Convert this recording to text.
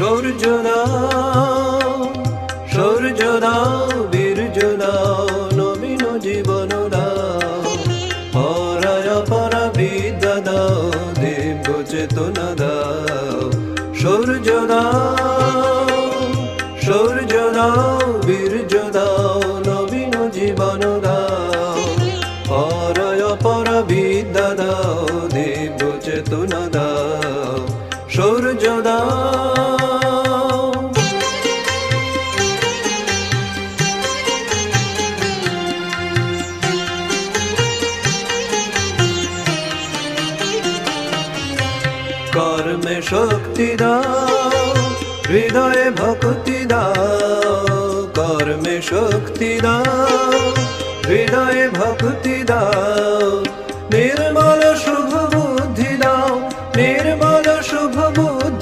সূর্য দাও, সূর্য দাও, বীর্য দাও, নবীন জীবন দাও, পরায় পরা বিদ্যা দাও, দিব্য চেতনা দাও। সূর্য দাও, সূর্য দাও, বীর্য দাও, নবীন জীবন দাও, পরায় পরা বিদ্যা দাও, দিব্য চেতনা দাও। সূর্য দাও। কর্মে শক্তি দাও, হৃদয়ে ভক্তি দাও, কর্মে শক্তি দাও, হৃদয়ে ভক্তি দাও,